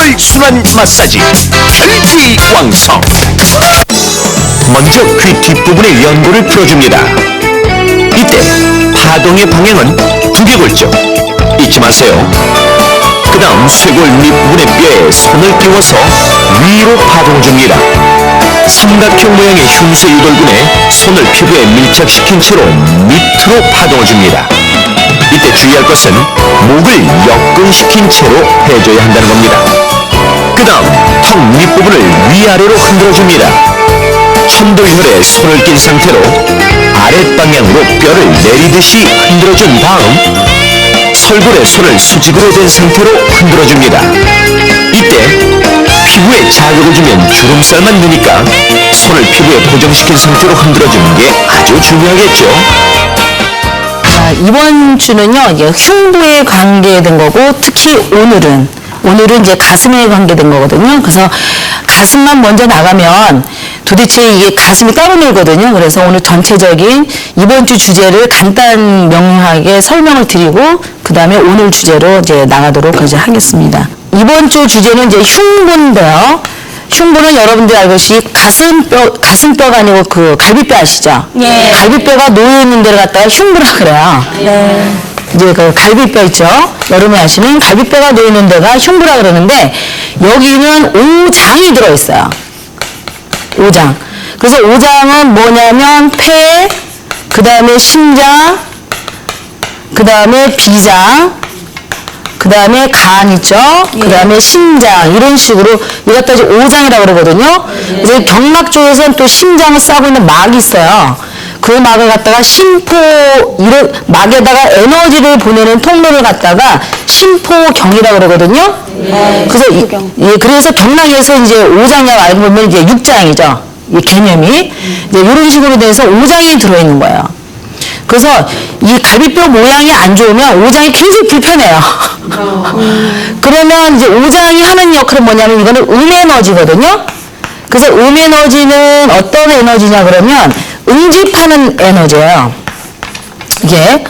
혈순환 마사지 혈기왕성. 먼저 귀 뒷부분의 연골을 풀어줍니다. 이때 파동의 방향은 두개골쪽 잊지 마세요. 그 다음 쇄골 밑부분의 뼈에 손을 끼워서 위로 파동 줍니다. 삼각형 모양의 흉쇄 유돌근에 손을 피부에 밀착시킨 채로 밑으로 파동을 줍니다. 이때 주의할 것은 목을 역근시킨 채로 해줘야 한다는 겁니다. 그 다음 턱 밑부분을 위아래로 흔들어줍니다. 천도혈에 손을 낀 상태로 아랫방향으로 뼈를 내리듯이 흔들어준 다음 설골에 손을 수직으로 댄 상태로 흔들어줍니다. 이때 피부에 자극을 주면 주름살만 느니까 손을 피부에 고정시킨 상태로 흔들어주는 게 아주 중요하겠죠. 자, 이번 주는요, 이제 흉부에 관계된 거고, 특히 오늘은 이제 가슴에 관계된 거거든요. 그래서 가슴만 먼저 나가면 도대체 이게 가슴이 따로 놀거든요. 그래서 오늘 전체적인 이번 주 주제를 간단 명료하게 설명을 드리고, 그 다음에 오늘 주제로 이제 나가도록 이제 하겠습니다. 이번 주 주제는 이제 흉부인데요. 흉부는 여러분들 알것이 가슴뼈가 아니고 그 갈비뼈 아시죠? 예. 갈비뼈가 놓여있는 데를 갖다가 흉부라 그래요. 네. 이제 그 갈비뼈 있죠? 여러분이 아시는 갈비뼈가 놓여있는 데가 흉부라 그러는데 여기는 오장이 들어있어요. 오장. 그래서 오장은 뭐냐면 폐, 그 다음에 심장, 그 다음에 비장, 그 다음에 간 있죠? 그 다음에 심장, 이런 식으로 이것도 이제 오장이라고 그러거든요. 그래서 경락 쪽에서는 또 심장을 싸고 있는 막이 있어요. 그 막을 갖다가 이런 막에다가 에너지를 보내는 통로를 갖다가 심포경이라고 그러거든요. 그래서 그래서 경락에서 이제 오장이라고 알고 보면 이제 육장이죠. 이 개념이 이제 이런 식으로 돼서 오장이 들어있는 거예요. 그래서 이 갈비뼈 모양이 안 좋으면 오장이 굉장히 불편해요. 그러면 이제 오장이 하는 역할은 뭐냐면 이거는 음에너지거든요. 그래서 음에너지는 어떤 에너지냐 그러면 응집하는 에너지예요. 이게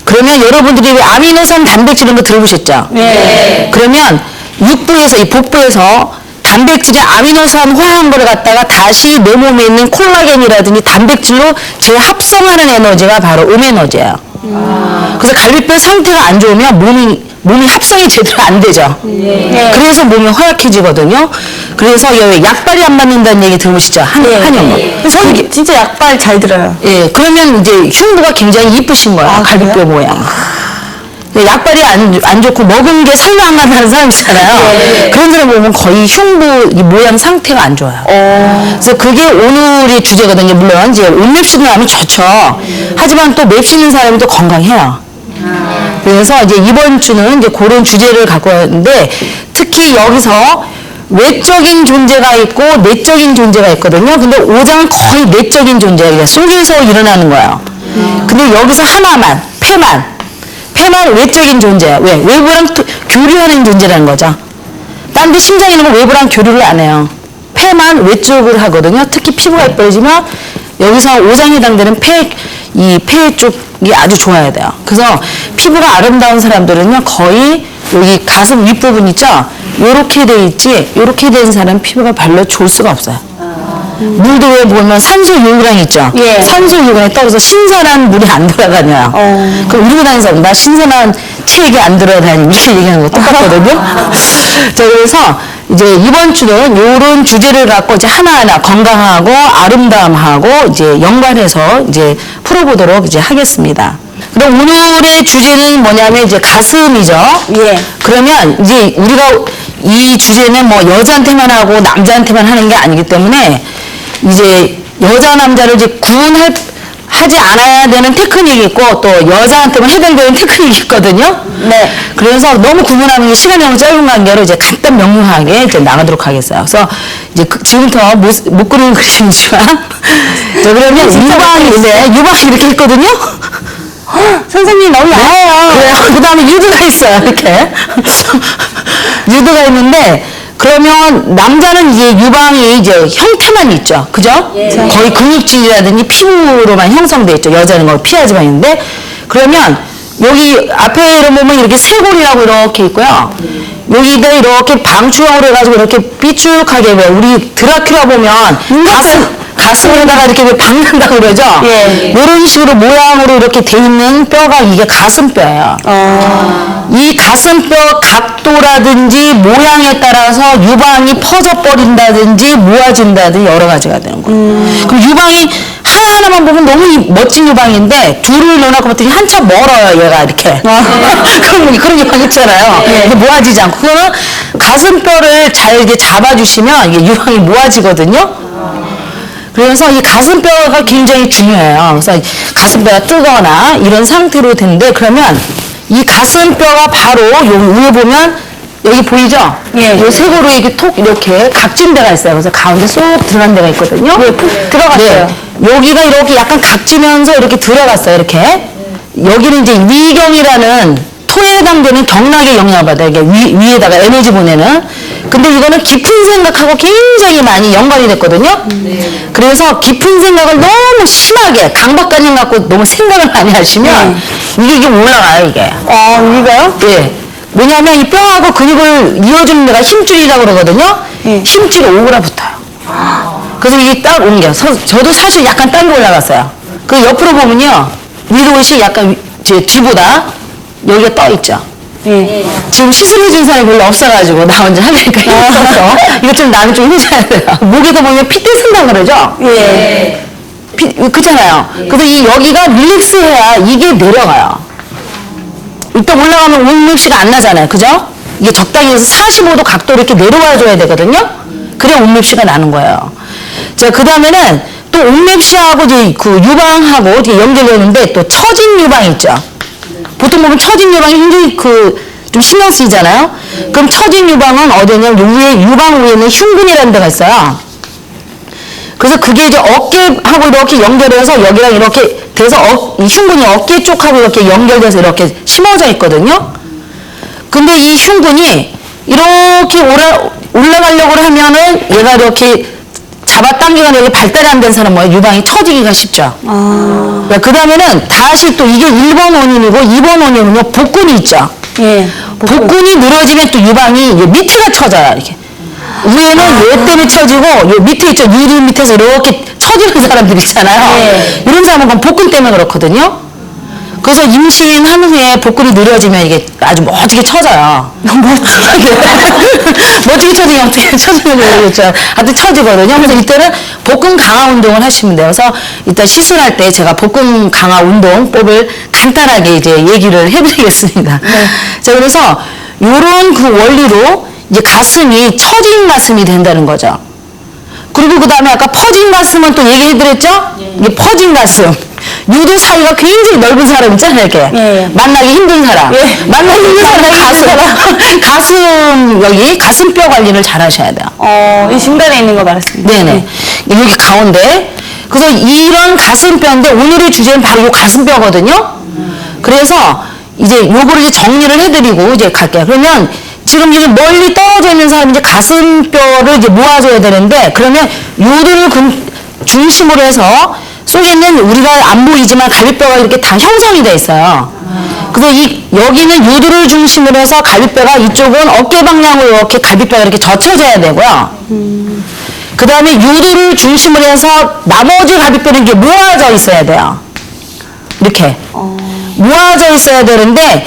그러면 여러분들이 아미노산 단백질 이런 거 들어보셨죠? 네. 그러면 육부에서 이 복부에서 단백질의 아미노산 화한 거를 갖다가 다시 내 몸에 있는 콜라겐이라든지 단백질로 재합성하는 에너지가 바로 음에너지예요. 그래서 갈비뼈 상태가 안 좋으면 몸이 합성이 제대로 안 되죠. 네. 그래서 몸이 허약해지거든요. 그래서 약발이 안 맞는다는 얘기 들어보시죠? 한영은. 그래서 저는 진짜 약발 잘 들어요. 예, 그러면 이제 흉부가 굉장히 이쁘신 거예요. 갈비뼈 그래요? 모양. 약발이 안 좋고 먹은 게 살도 안 간다는 사람 있잖아요. 네. 그런 사람 보면 거의 흉부 모양 상태가 안 좋아요. 그래서 그게 오늘의 주제거든요. 물론 이제 옷 맵시는 사람이 좋죠. 하지만 또 맵시는 사람이 또 건강해요. 그래서 이제 이번 주는 이제 그런 주제를 갖고 왔는데 특히 여기서 외적인 존재가 있고 내적인 존재가 있거든요. 근데 오장은 거의 내적인 존재예요. 속에서 일어나는 거예요. 근데 여기서 하나만, 폐만 외적인 존재예요. 왜? 외부랑 교류하는 존재라는 거죠. 딴 데 심장이 있는 건 외부랑 교류를 안 해요. 폐만 외적으로 하거든요. 특히 피부가 예뻐지면 여기서 오장에 해당되는 폐 쪽이 아주 좋아야 돼요. 그래서 피부가 아름다운 사람들은요, 거의 여기 가슴 윗부분 있죠? 요렇게 돼 있지, 요렇게 된 사람 피부가 별로 좋을 수가 없어요. 물도 왜 보면 산소유랑 있죠? 예. 산소유랑에 따라서 신선한 물이 안 들어가냐. 그럼 우리가 다니면서 나 신선한 체액이 안 들어다니 이렇게 얘기하는 거 똑같거든요. 자, 그래서 이제 이번 주는 요런 주제를 갖고 이제 하나하나 건강하고 아름다움하고 이제 연관해서 이제 풀어보도록 이제 하겠습니다. 그럼 오늘의 주제는 뭐냐면 이제 가슴이죠. 예. 그러면 이제 우리가 이 주제는 뭐 여자한테만 하고 남자한테만 하는 게 아니기 때문에 이제 여자 남자를 이제 하지 않아야 되는 테크닉이 있고 또 여자한테만 해당되는 테크닉이 있거든요. 네. 그래서 너무 구분하는 게 시간이 너무 짧은 관계로 이제 간단 명료하게 이제 나가도록 하겠어요. 그래서 이제 지금부터 못 그리는 그림이지만 자, 그러면 유방이 이렇게 있거든요. 선생님 너무 야해요. 그래요. 그 다음에 유두가 있어요. 이렇게. 유두가 있는데, 그러면 남자는 이제 유방이 이제 형태만 있죠. 그죠? 예. 거의 근육질이라든지 피부로만 형성돼 있죠. 여자는 뭐 피하지만 있는데, 그러면 여기 앞에 이런 보면 이렇게 쇄골이라고 이렇게 있고요. 여기가 이렇게 방추형으로 해가지고 이렇게 삐쭉하게 왜 우리 드라큘라 보면 가슴에다가 이렇게 왜 박는다고 그러죠? 예. 이런 식으로 모양으로 이렇게 돼 있는 뼈가 이게 가슴뼈예요. 이 가슴뼈 각도라든지 모양에 따라서 유방이 퍼져버린다든지 모아진다든지 여러 가지가 되는 거예요. 그럼 유방이 하나하나만 보면 너무 멋진 유방인데 둘을 넣어놓고 봤더니 한참 멀어요, 얘가 이렇게. 그런 유방 있잖아요. 근데 모아지지 않고. 그거는 가슴뼈를 잘 이렇게 잡아주시면 이게 유방이 모아지거든요. 그래서 이 가슴뼈가 굉장히 중요해요. 그래서 가슴뼈가 뜨거나 이런 상태로 되는데 그러면 이 가슴뼈가 바로 요 위에 보면 여기 보이죠? 예. 요 쇄골로 이렇게 톡 이렇게 각진 데가 있어요. 그래서 가운데 쏙 들어간 데가 있거든요. 예, 푹 들어갔어요. 네. 여기가 이렇게 약간 각지면서 이렇게 들어갔어요. 이렇게. 여기는 이제 위경이라는 토에 해당되는 경락에 영향을 받아요. 이게 위에다가 에너지 보내는. 근데 이거는 깊은 생각하고 굉장히 많이 연관이 됐거든요. 그래서 깊은 생각을 너무 심하게 강박관념 갖고 너무 생각을 많이 하시면 이게 올라가요, 이게. 위가요? 예. 왜냐하면 이 뼈하고 근육을 이어주는 데가 힘줄이라고 그러거든요. 힘줄이 오그라 붙어요. 그래서 이게 딱 옮겨. 저도 사실 약간 땅에 올라갔어요. 그 옆으로 보면요. 위로 옷이 약간 제 뒤보다 여기가 떠 있죠. 예. 지금 시술해준 사람이 별로 없어가지고 나 혼자 하니까 힘들어서 이거 좀 나는 좀 해줘야 돼요. 목에도 보면 피 떼쓴다 그러죠? 예. 그렇잖아요. 그래서 이 여기가 릴렉스해야 이게 내려가요. 일단 올라가면 온맵시가 안 나잖아요. 그죠? 이게 적당히 해서 45도 각도 이렇게 내려와 줘야 되거든요. 그래야 온맵시가 나는 거예요. 자, 그 다음에는 또 온맵시하고 이제 그 유방하고 이렇게 연결되는데 또 처진 유방 있죠. 보통 보면 처진 유방이 굉장히 좀 신경 쓰이잖아요. 그럼 처진 유방은 어디냐면 위에 유방 위에는 흉근이라는 데가 있어요. 그래서 그게 이제 어깨하고 이렇게 연결해서 여기랑 이렇게 돼서 이 흉근이 어깨 쪽하고 이렇게 연결돼서 이렇게 심어져 있거든요. 근데 이 흉근이 이렇게 올라가려고 하면은 얘가 이렇게 잡아당기거나 여기 발달이 안 된 사람은 뭐예요? 유방이 처지기가 쉽죠. 그 다음에는 다시 또 이게 1번 원인이고 2번 원인은요, 복근이 있죠. 예. 복근이 늘어지면 또 유방이 밑에가 처져요, 이렇게. 위에는 얘 때문에 처지고, 요 밑에 있죠. 유리 밑에서 이렇게 처지는 사람들 있잖아요. 네. 이런 사람은 복근 때문에 그렇거든요. 그래서 임신한 후에 복근이 늘어지면 이게 아주 멋지게 처져요. 멋지게 처지면 어떻게 처지는지 모르겠죠. 하여튼 처지거든요. 그래서 이때는 복근 강화 운동을 하시면 돼요. 그래서 이따 시술할 때 제가 복근 강화 운동법을 간단하게 이제 얘기를 해드리겠습니다. 자, 그래서 요런 그 원리로 이제 가슴이 처진 가슴이 된다는 거죠. 그리고 그 다음에 아까 퍼진 가슴은 또 얘기해드렸죠? 이게 퍼진 가슴. 유두 사이가 굉장히 넓은 사람 있잖아요, 이렇게. 만나기 힘든 사람. 만나기 힘든 사람 가슴, 여기 가슴뼈 관리를 잘 하셔야 돼요. 이 중간에 있는 거 말했습니다. 네네. 여기 가운데. 그래서 이런 가슴뼈인데 오늘의 주제는 바로 이 가슴뼈거든요. 그래서 이제 요거를 이제 정리를 해드리고 이제 갈게요. 그러면 지금 이제 멀리 떨어져 있는 사람이 이제 가슴뼈를 이제 모아줘야 되는데 그러면 요들을 중심으로 해서 속에는 우리가 안 보이지만 갈비뼈가 이렇게 다 형성이 돼 있어요. 그래서 여기는 요들을 중심으로 해서 갈비뼈가 이쪽은 어깨 방향으로 이렇게 갈비뼈가 이렇게 젖혀져야 되고요. 그 다음에 요들을 중심으로 해서 나머지 갈비뼈는 이렇게 모아져 있어야 돼요. 이렇게. 모아져 있어야 되는데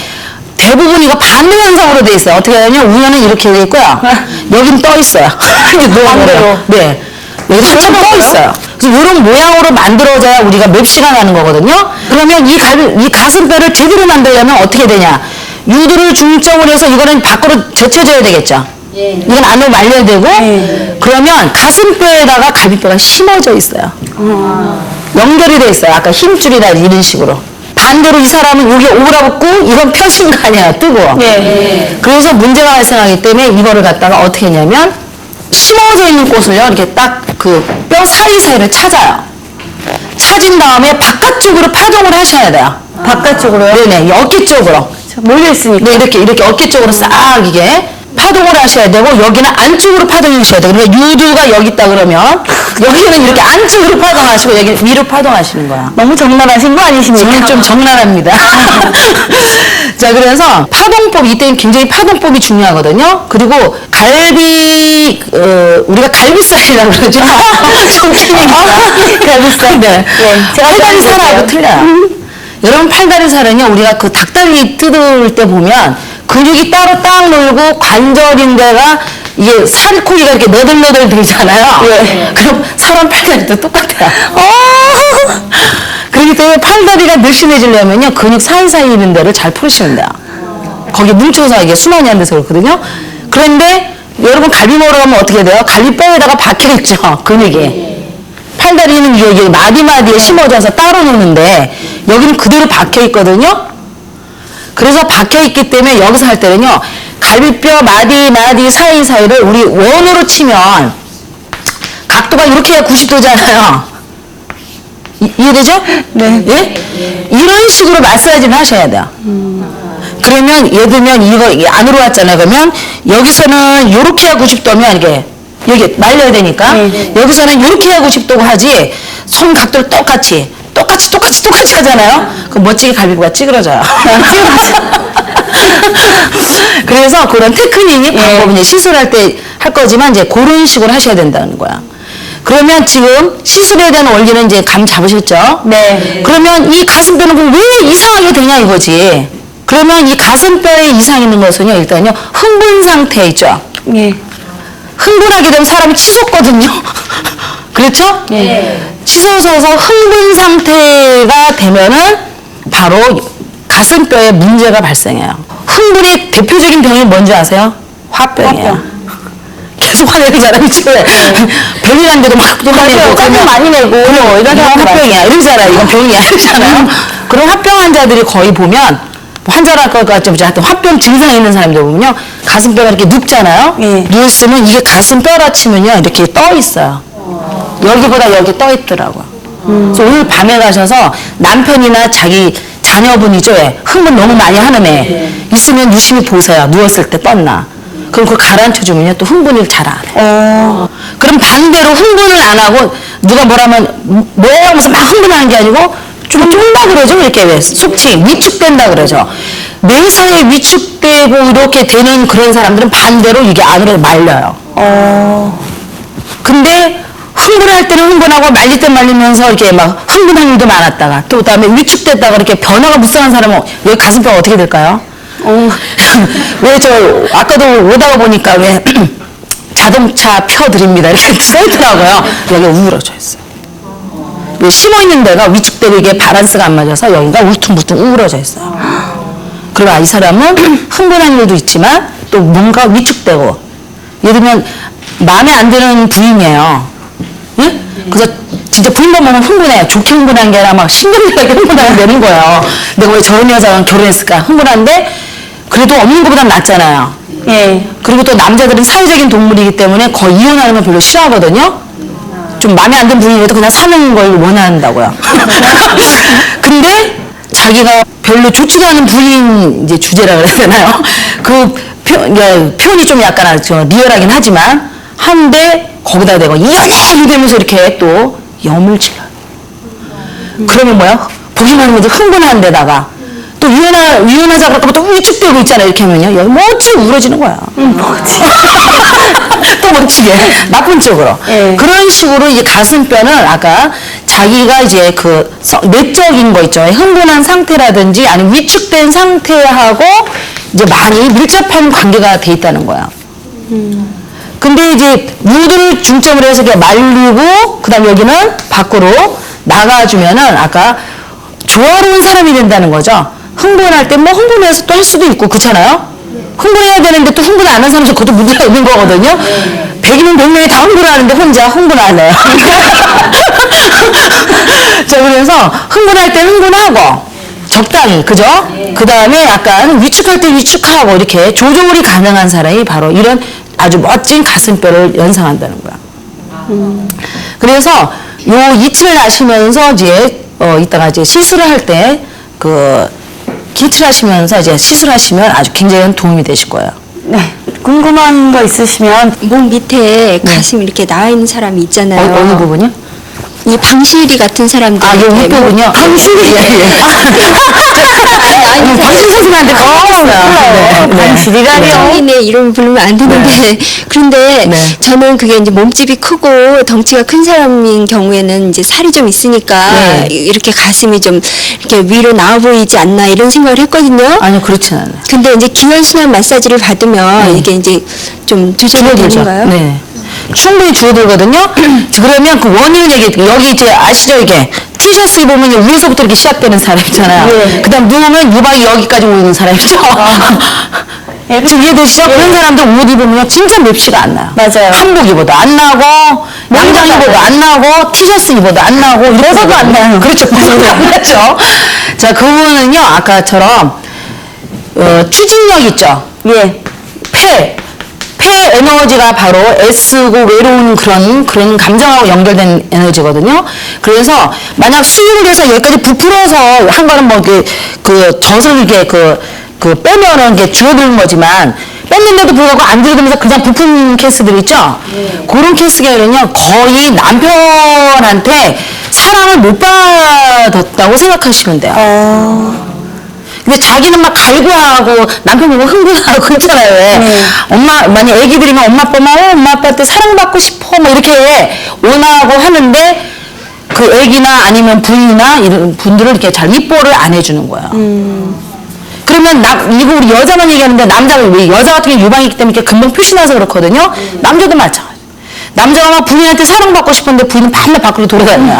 대부분 이거 반대 현상으로 돼 있어요. 어떻게 하냐면 우연은 이렇게 돼 있고요. 여긴 떠 있어요. 반대로. 네. 여기 한참 떠 있어요. 그래서 이런 모양으로 만들어져야 우리가 맵시가 나는 거거든요. 그러면 이 가슴뼈를 제대로 만들려면 어떻게 되냐. 유두를 중점으로 해서 이거는 밖으로 젖혀져야 되겠죠. 이건 안으로 말려야 되고 그러면 가슴뼈에다가 갈비뼈가 심어져 있어요. 연결이 돼 있어요. 아까 힘줄이나 이런 식으로. 반대로 이 사람은 여기 오그라붙고 이건 펴신 거 아니야, 뜨거워. 그래서 문제가 발생하기 때문에 이거를 갖다가 어떻게 했냐면 심어져 있는 곳을요 이렇게 딱 그 뼈 사이사이를 찾아요. 찾은 다음에 바깥쪽으로 파동을 하셔야 돼요. 바깥쪽으로요? 네네, 어깨 쪽으로. 몰려있으니까. 네, 이렇게 어깨 쪽으로 싹 이게 파동을 하셔야 되고 여기는 안쪽으로 파동을 하셔야 돼요. 그러니까 유두가 여기 있다 그러면 여기는 이렇게 안쪽으로 파동하시고 여기 위로 파동하시는 거야. 너무 적나라하신 거 아니십니까? 저는 좀 적나라합니다. 자, 그래서 파동법, 이때는 굉장히 파동법이 중요하거든요. 그리고 우리가 갈비살이라고 그러죠. 갈비살. 네. 제가 팔다리 살하고 틀려요. 여러분, 팔다리 살은요, 우리가 그 닭다리 뜯을 때 보면 근육이 따로 딱 놀고 관절인데가 이게 살코기가 이렇게 너덜너덜 되잖아요. 그럼 사람 팔다리도 똑같아요. 그렇기 때문에 팔다리가 늘씬해지려면요, 근육 사이사이 있는 데를 잘 풀으시면 돼요. 거기 뭉쳐서 이게 순환이 안 돼서 그렇거든요. 그런데 여러분 갈비 먹으러 가면 어떻게 돼요? 갈비뼈에다가 박혀있죠, 근육이. 팔다리는 이게 마디마디에 심어져서 따로 노는데 여기는 그대로 박혀있거든요. 그래서 박혀있기 때문에 여기서 할 때는요, 갈비뼈 마디 사이사이를 우리 원으로 치면 각도가 이렇게 해야 90도잖아요. 이해되죠? 네. 예? 이런 식으로 마사지를 하셔야 돼요. 그러면 예를 들면 이거 안으로 왔잖아요. 그러면 여기서는 이렇게 하고 90도면 이게 여기 말려야 되니까 여기서는 이렇게 하고 90도고 하지 손 각도를 똑같이 하잖아요. 그럼 멋지게 갈비뼈가 찌그러져요. 그래서 그런 테크닉이 방법은 이제 시술할 때 할 거지만 이제 그런 식으로 하셔야 된다는 거야. 그러면 지금 시술에 대한 원리는 이제 감 잡으셨죠? 네. 그러면 이 가슴뼈는 그럼 왜 이상하게 되냐 이거지. 그러면 이 가슴뼈에 이상이 있는 것은요, 일단요, 흥분 상태 있죠? 예. 흥분하게 되면 사람이 치솟거든요. 그렇죠? 치솟아서 흥분 상태가 되면은 바로 가슴뼈에 문제가 발생해요. 흥분의 대표적인 병이 뭔지 아세요? 화병이에요. 계속 화내는 사람이 치료해. 별일한데도 막 또 화내고. 짜증 많이 내고. 이건 화병이야. 이러잖아요. 이건 병이야. 이러잖아요. 그런 화병 환자들이 거의 보면, 환자랄 것 같지 하여튼 화병 증상이 있는 사람들 보면요, 가슴뼈가 이렇게 눕잖아요. 누웠으면 이게 가슴뼈라 치면요, 이렇게 떠 있어요. 여기보다 여기 떠 있더라고요. 그래서 오늘 밤에 가셔서 남편이나 자기 자녀분이죠, 흥분 너무 많이 하는 애 있으면 유심히 보세요. 누웠을 때 떴나. 그럼 그걸 가라앉혀주면요, 또 흥분을 잘 안 해요. 그럼 반대로 흥분을 안 하고 누가 뭐라면 뭐야 하면서 막 흥분하는 게 아니고 좀 쫀다 그러죠. 이렇게 왜 속칭 위축된다 그러죠. 뇌사에 위축되고 이렇게 되는 그런 사람들은 반대로 이게 안으로 말려요. 근데 흥분할 때는 흥분하고 말릴 때 말리면서 이렇게 막 흥분한 일도 많았다가 또 그다음에 위축됐다가 이렇게 변화가 무쌍한 사람은 여기 가슴뼈가 어떻게 될까요? 왜 저 아까도 오다가 보니까 왜 자동차 펴드립니다 이렇게 써있더라고요. 여기가 우울어져 있어요. 왜 심어있는 데가 위축되고 이게 바란스가 안 맞아서 여기가 울퉁불퉁 우울어져 있어요. 그리고 이 사람은 흥분한 일도 있지만 또 뭔가 위축되고, 예를 들면 마음에 안 드는 부인이에요. 예? 그래서 진짜 부인 보면 흥분해요. 좋게 흥분한 게 아니라 막 신경질나게 흥분하게 되는 거예요. 내가 왜 저런 여자랑 결혼했을까 흥분한데 그래도 없는 것보단 낫잖아요. 그리고 또 남자들은 사회적인 동물이기 때문에 거의 이혼하는 건 별로 싫어하거든요. 좀 마음에 안 드는 부인이라도 그냥 사는 걸 원한다고요. 근데 자기가 별로 좋지도 않은 부인 이제 주제라 그래야 되나요? 그 표현이 좀 약간 리얼하긴 하지만 한데 거기다 대고 이혼해 이러면서 이렇게 또 염을 질러요. 그러면 뭐야? 보기만 하면 흥분한 데다가 또 이혼하자 그럴까봐 또 위축되고 있잖아요. 이렇게 하면요, 여기 멋지게 우울해지는 거야. 또 멋지게 나쁜 쪽으로. 그런 식으로 이제 가슴뼈는 아까 자기가 이제 그 내적인 거 있죠. 흥분한 상태라든지 아니면 위축된 상태하고 이제 많이 밀접한 관계가 돼 있다는 거야. 근데 이제 무드를 중점으로 해서 이렇게 말리고 그다음 여기는 밖으로 나가주면은 아까 조화로운 사람이 된다는 거죠. 흥분할 때 뭐 흥분해서 또 할 수도 있고 그렇잖아요. 흥분해야 되는데 또 흥분 안 하는 사람은 그것도 문제가 있는 거거든요. 100이면 100명이 다 흥분하는데 혼자 흥분 안 해요. 자, 그래서 흥분할 때 흥분하고 적당히, 그죠? 그 다음에 약간 위축할 때 위축하고 이렇게 조절이 가능한 사람이 바로 이런 아주 멋진 가슴뼈를 연상한다는 거야. 그래서 요 이틀을 하시면서 이제 이따가 이제 시술을 할 때 그 기틀 하시면서 이제 시술하시면 아주 굉장히 도움이 되실 거예요. 네. 궁금한 거 있으시면 몸 밑에 가슴 이렇게 나와 있는 사람이 있잖아요. 어느 부분이요? 이 방실이 같은 사람들. 아, 요 윗부분이요? 방실이? 아니, 방실 선생님한테 까먹었어요. 방실이라니요? 정인의 이름을 부르면 안 되는데 그런데 네. 저는 그게 이제 몸집이 크고 덩치가 큰 사람인 경우에는 이제 살이 좀 있으니까 네. 이렇게 가슴이 좀 이렇게 위로 나와 보이지 않나 이런 생각을 했거든요. 아니요, 그렇진 않아요. 근데 이제 기원순환 마사지를 받으면 이게 이제 좀 조절이 되는가요? 네. 충분히 줄어들거든요. 그러면 그 원인을 얘기해. 여기 이제 아시죠? 이게 티셔츠 입으면 이제 위에서부터 이렇게 시작되는 사람 있잖아요. 네. 그 다음 누우면 유방이 여기까지 오는 사람 있죠? 지금 이해되시죠? 그런 사람들 옷 입으면 진짜 맵시가 안 나요. 맞아요. 한복 입어도 안 나고, 양장 입어도 안 나고, 티셔츠 입어도 안 나고, 벗어도 안 나요. 그렇죠. 벗어도 안 나죠. 자, 그분은요, 아까처럼, 추진력 있죠? 예. 폐 에너지가 바로 애쓰고 외로운 그런 감정하고 연결된 에너지거든요. 그래서 만약 수유를 해서 여기까지 부풀어서 한 거는 뭐 그 젖을 이렇게 그 빼면은 이게 줄어드는 거지만 뺐는데도 불구하고 안 줄어들면서 그냥 부푼 케이스들 있죠? 그런 케이스가는요 거의 남편한테 사랑을 못 받았다고 생각하시면 돼요. 근데 자기는 막 갈구하고 남편 보고 흥분하고 그렇잖아요. 왜? 엄마, 만약 애기들이면 엄마 아빠 막 엄마 아빠한테 사랑받고 싶어 뭐 이렇게 원하고 하는데 그 애기나 아니면 부인이나 이런 분들을 이렇게 잘 입보를 안 해주는 거예요. 그러면 이거 우리 여자만 얘기하는데 왜 여자 같은 경우 유방이 있기 때문에 이렇게 금방 표시나서 그렇거든요. 남자도 마찬가지. 남자가 막 부인한테 사랑받고 싶은데 부인은 맨날 밖으로 돌아다녀요.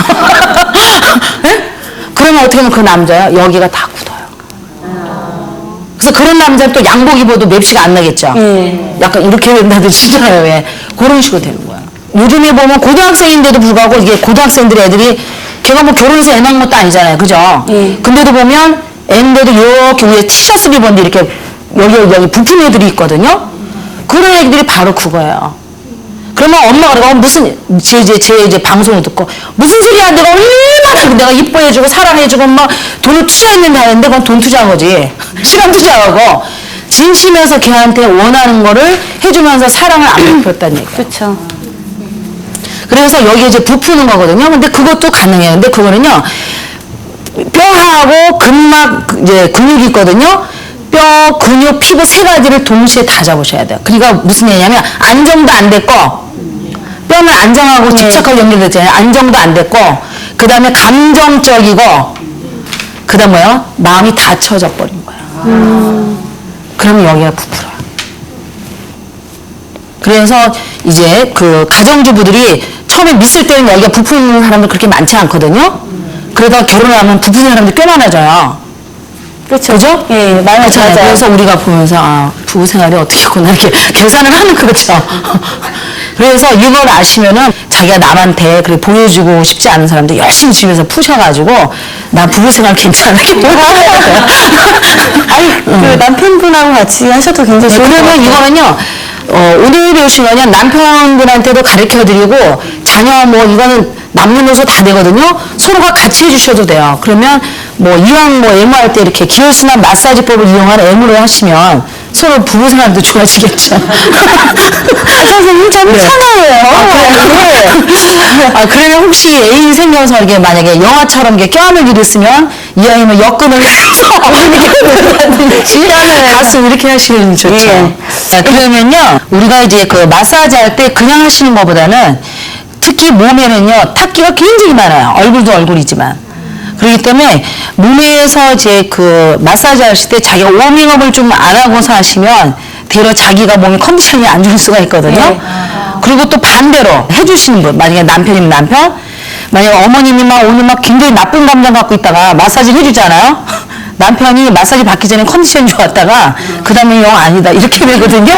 네? 그러면 어떻게 하면 그 남자야? 여기가 다 굳어요. 그래서 그런 남자는 또 양복 입어도 맵시가 안 나겠죠. 약간 이렇게 된다들 치잖아요. 왜? 그런 식으로 되는 거야. 요즘에 보면 고등학생인데도 불구하고 이게 고등학생들 애들이 걔가 뭐 결혼해서 애 낳은 것도 아니잖아요. 그죠? 근데도 보면 애인데도 이렇게 위에 티셔츠를 입었는데 이렇게 여기 부푼 애들이 있거든요. 그런 애들이 바로 그거예요. 그러면 엄마가 그러고 무슨 제 이제 방송을 듣고 무슨 소리야 내가 얼마나 내가 이뻐해주고 사랑해주고 막 돈을 투자했는데 하는데 그건 돈 투자한 거지 시간 투자하고 진심에서 걔한테 원하는 거를 해주면서 사랑을 안 베풀었다는 얘기야. 그렇죠. 그래서 여기 이제 부푸는 거거든요. 근데 그것도 가능해요. 근데 그거는요 뼈하고 근막 이제 근육이 있거든요. 뼈, 근육, 피부 세 가지를 동시에 다 잡으셔야 돼요. 그러니까 무슨 얘기냐면 안정도 안 됐고 뼈는 안정하고 집착하고 연결됐잖아요. 안정도 안 됐고 그 다음에 감정적이고 그 다음 뭐요? 마음이 닫혀져 버린 거예요. 그러면 여기가 부풀어요. 그래서 이제 그 가정주부들이 처음에 믿을 때는 여기가 부푸는 사람들 그렇게 많지 않거든요. 그러다가 결혼하면 부푸는 사람들 꽤 많아져요. 그렇죠? 그죠? 예, 맞아요. 그래서 우리가 보면서 부부 생활이 어떻게구나 이렇게 계산을 하는 거죠. 그래서 이걸 아시면은 자기가 남한테 그렇게 보여주고 싶지 않은 사람들 열심히 집에서 푸셔가지고 나 부부 생활 괜찮아 이렇게 보여줘야 돼요. 아니, 그 남편분하고 같이 하셔도 굉장히 좋을 것 그러면 같아요. 이거는요, 오늘 배우신 거는 남편분한테도 가르쳐 드리고, 자녀 뭐, 이거는 남녀노소 다 되거든요? 서로가 같이 해주셔도 돼요. 그러면 뭐, 이왕 뭐, 애무할 때 이렇게 기혈순환 마사지법을 이용한 애무를 하시면 서로 부부 생활도 좋아지겠죠. 선생님 참 참아요. 그러면 혹시 애인이 생겨서 이렇게 만약에 영화처럼 이렇게 껴안을 일을 쓰면 이 아이는 여건을 해서 가슴 이렇게 하시면 좋죠. 예. 자, 그러면요, 우리가 이제 그 마사지 할 때 그냥 하시는 것보다는 특히 몸에는요, 탁기가 굉장히 많아요. 얼굴도 얼굴이지만. 그렇기 때문에 몸에서 이제 그 마사지 하실 때 자기가 워밍업을 좀 안 하고서 하시면 되려 자기가 몸이 컨디션이 안 좋을 수가 있거든요. 그리고 또 반대로 해주시는 분, 만약에 남편이면 남편, 만약에 어머님이 막 오늘 막 굉장히 나쁜 감정 갖고 있다가 마사지를 해주잖아요. 남편이 마사지 받기 전에 컨디션이 좋았다가 그 다음에 영 아니다 이렇게 되거든요.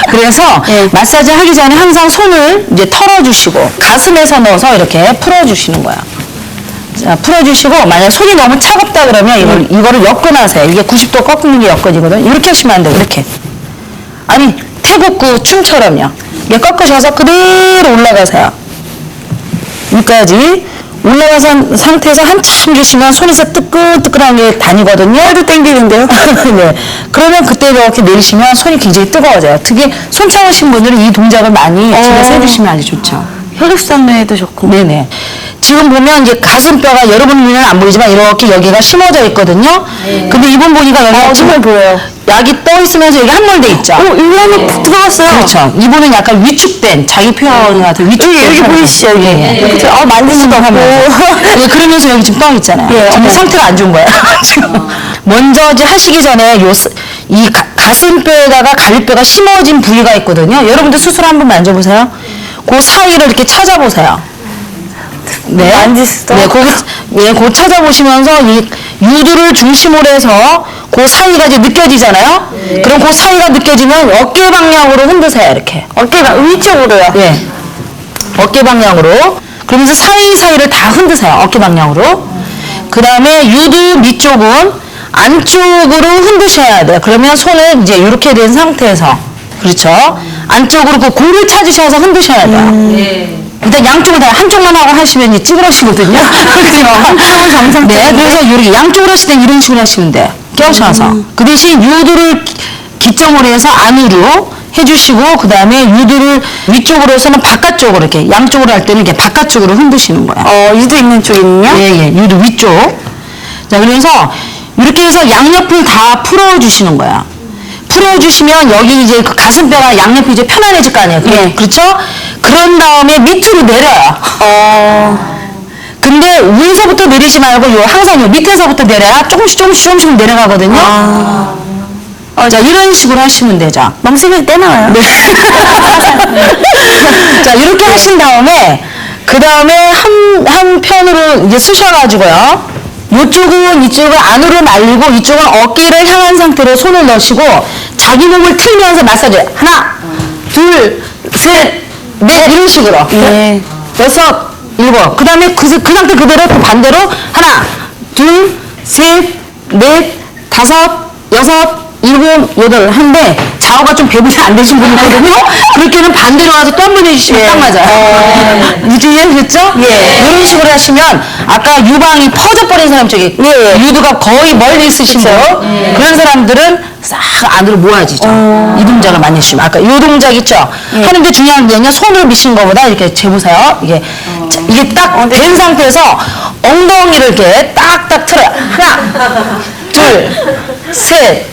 그래서 마사지 하기 전에 항상 손을 이제 털어주시고 가슴에서 넣어서 이렇게 풀어주시는 거야. 자, 풀어주시고 만약 손이 너무 차갑다 그러면 이거를 엮어놔서요. 이게 90도 꺾는 게 엮어지거든요. 이렇게 하시면 안 돼요. 이렇게. 아니 태국구 춤처럼요. 이게 꺾으셔서 그대로 올라가세요. 여기까지 올라간 상태에서 한참 계시면 손이 뜨끈뜨끈한 게 다니거든요. 혀도 땡기는데요? 네. 그러면 그때 이렇게 내리시면 손이 굉장히 뜨거워져요. 특히 손 차우신 분들은 이 동작을 많이 집에서 해주시면 아주 좋죠. 혈액순환에도 좋고. 네네. 지금 보면 이제 가슴뼈가 여러분 눈에는 안 보이지만 이렇게 여기가 심어져 있거든요. 근데 이분 보니까 여기가 정말 보여요. 약이 떠 있으면서 여기 함몰돼 있죠. 여기 안에 푹 들어갔어요. 그렇죠. 이분은 약간 위축된 자기 표현 같은 위축된 여기 상태. 보이시죠, 여기? 예, 예. 그쵸? 만지지도 않고. 예, 그러면서 여기 지금 떠 있잖아요. 예, 지금 상태가 안 좋은 거예요. 지금. 먼저 이제 하시기 전에 이 가슴뼈에다가 갈비뼈가 심어진 부위가 있거든요. 여러분들 수술 한번 만져보세요. 그 사이를 이렇게 찾아보세요. 네. 만질 수도. 네, 그 찾아보시면서 이 유두를 중심으로 해서 그 사이가 이제 느껴지잖아요. 그럼 그 사이가 느껴지면 어깨 방향으로 흔드세요, 이렇게. 어깨가 위쪽으로요. 예. 어깨 방향으로. 그러면서 사이사이를 다 흔드세요. 어깨 방향으로. 그 다음에 유두 밑쪽은 안쪽으로 흔드셔야 돼요. 그러면 손을 이제 이렇게 된 상태에서. 그렇죠. 안쪽으로 그 골을 찾으셔서 흔드셔야 돼요. 일단 양쪽을 다 한쪽만 하고 하시면 이제 찌그러시거든요. 그렇죠. 한쪽은 정상. 네. 그래서 이렇게 양쪽으로 하실 때 이런 식으로 하시면 돼요. 껴셔서. 그 대신 유두를 기점으로 해서 안으로 해주시고, 그 다음에 유두를 위쪽으로 해서는 바깥쪽으로 이렇게 양쪽으로 할 때는 이렇게 바깥쪽으로 흔드시는 거예요. 유도 있는 쪽이는요? 예, 예. 유두 위쪽. 자, 그래서 이렇게 해서 양옆을 다 풀어주시는 거야. 풀어주시면 여기 이제 그 가슴뼈가 양옆이 이제 편안해질 거 아니에요. 예. 그렇죠? 그런 다음에 밑으로 내려요. 근데 위에서부터 내리지 말고 항상 요 밑에서부터 내려야 조금씩 내려가거든요. 자, 이런 식으로 하시면 되죠. 멍석이 떼나와요? 네. 자, 이렇게 하신 다음에, 그 다음에 한 편으로 이제 쓰셔가지고요. 이쪽을 안으로 날리고 이쪽은 어깨를 향한 상태로 손을 넣으시고 자기 몸을 틀면서 마사지. 하나, 둘, 셋, 넷, 이런 식으로. 예. 여섯, 일곱. 그 다음에 그 상태 그대로 또 반대로 하나, 둘, 셋, 넷, 다섯, 여섯, 일곱, 여덟 한데 좌우가 좀 배분이 안 되신 분이 있거든요. 그렇게는 반대로 가서 또 한 번 해주시면 딱 맞아요. 이해하셨죠? 예. 이런 식으로 하시면 아까 유방이 퍼져버린 사람 쪽에 유두가 거의 멀리 있으신 분 그런 사람들은 싹 안으로 모아지죠. 이 동작을 많이 해주시면 아까 이 동작 있죠? 하는데 중요한 게는요. 손으로 미신 것보다 이렇게 재보세요. 이게 딱 된 상태에서 엉덩이를 이렇게 딱딱 틀어요. 하나, 둘, 셋,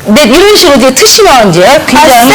네, 이런 식으로 이제 트시면 이제 굉장히